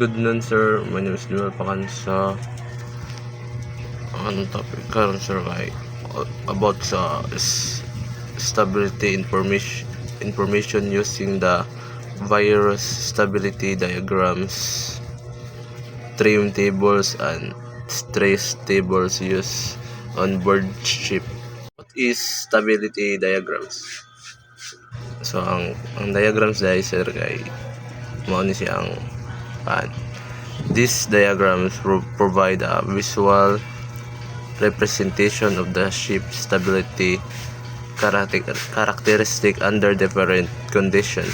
Good noon, sir. My name is Noel Pakan sa anong topic karon, sir, kay about sa stability information using the virus stability diagrams, trim tables, and stress tables used on board ship. What is stability diagrams? So ang diagrams dahil, sir, kay mao ni siyang these diagrams provide a visual representation of the ship stability characteristic under different conditions.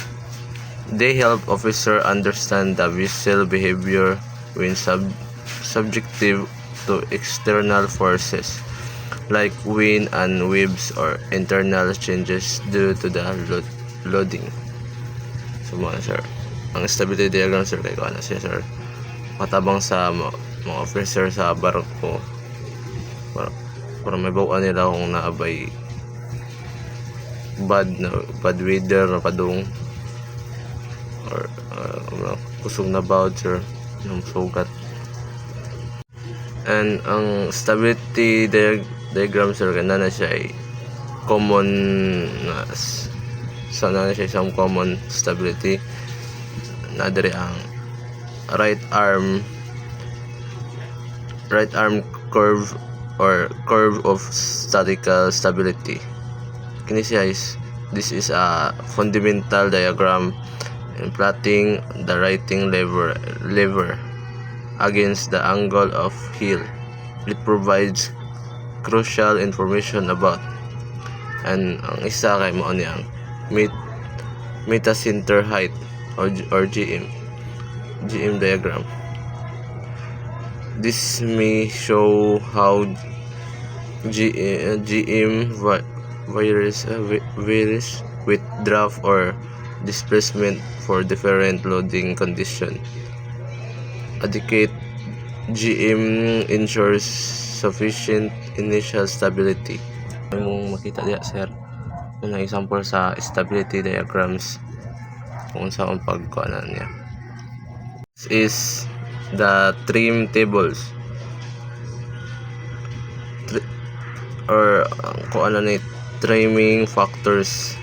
They help officer understand the vessel behavior when subjective to external forces like wind and waves or internal changes due to the loading. So mga sir, ang stability diagram, sir, kay ano siya, sir, matabang sa mga officer sa barko para may bawaan nila kung naabay bad weather na padung or kusog na bawd, sir, ng sugat. And ang stability diagram, sir, kana na siya ay common na sana na siya isang common stability na diri ang right arm curve or curve of statical stability. This is a fundamental diagram in plotting the writing lever against the angle of heel. It provides crucial information about and ang isa kay mao niyang meta center height or GM diagram. This may show how GM varies with draft or displacement for different loading condition. Adequate GM ensures sufficient initial stability. Mong makita diya, sir, yung example sa stability diagrams kung saan pagkuanan niya. This is the trim tables or kung ano ni trimming factors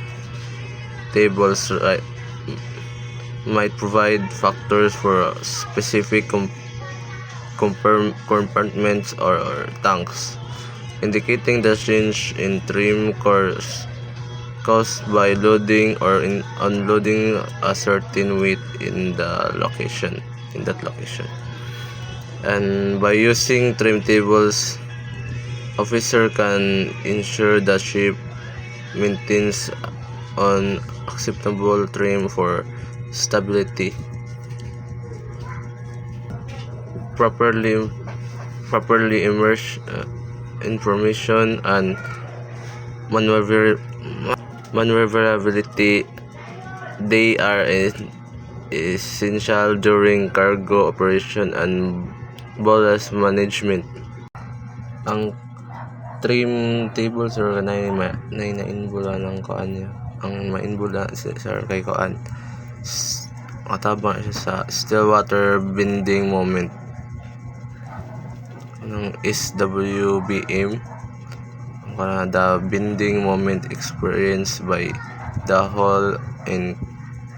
tables, right, might provide factors for specific compartments or tanks, indicating the change in trim course caused by loading or unloading a certain weight in that location. And by using trim tables, officer can ensure the ship maintains an acceptable trim for stability. Properly immerse information and maneuverability. They are essential during cargo operation and ballast management. Ang trim table, sir, kanay na-inbula ng kuan niya. Ang ma-inbula, sir, kay kuan matabang siya sa still water bending moment ng SWBM, the bending moment experienced by the hull in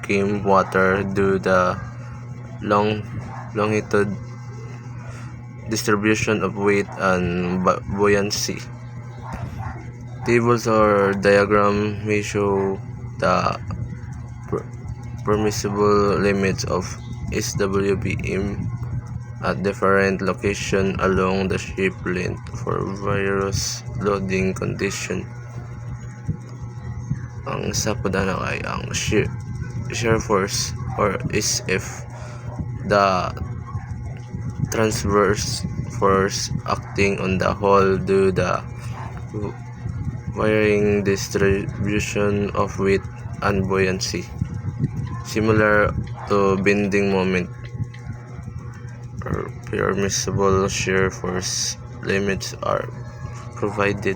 calm water due the longitude distribution of weight and buoyancy. Tables or diagram may show the permissible limits of SWBM at different locations along the ship length for various loading condition. Ang isa po na ay ang shear force or SF, the transverse force acting on the hull due the varying distribution of weight and buoyancy, similar to bending moment. Or permissible shear force limits are provided.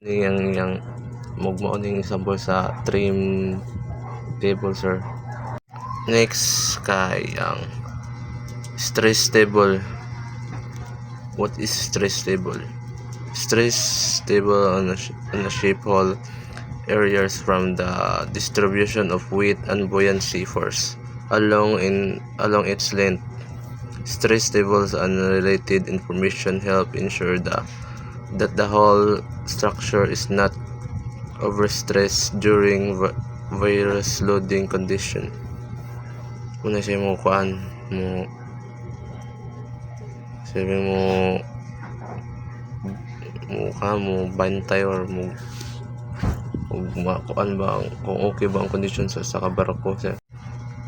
Yang magmauning example sa trim table, sir. Next kay ang Stress table. What is stress table? Stress table on a shape whole areas from the distribution of weight and buoyancy force along its length. Stress tables and related information help ensure that the whole structure is not overstressed during various loading condition. Una siya mo kuan mo sabi mo mo bantay or mo kuan ba kung okay ba ang condition sa kabarko siya.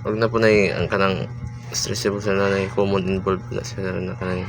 Wag na po na ang kanang stressable sa nanay common involved na sila na kanang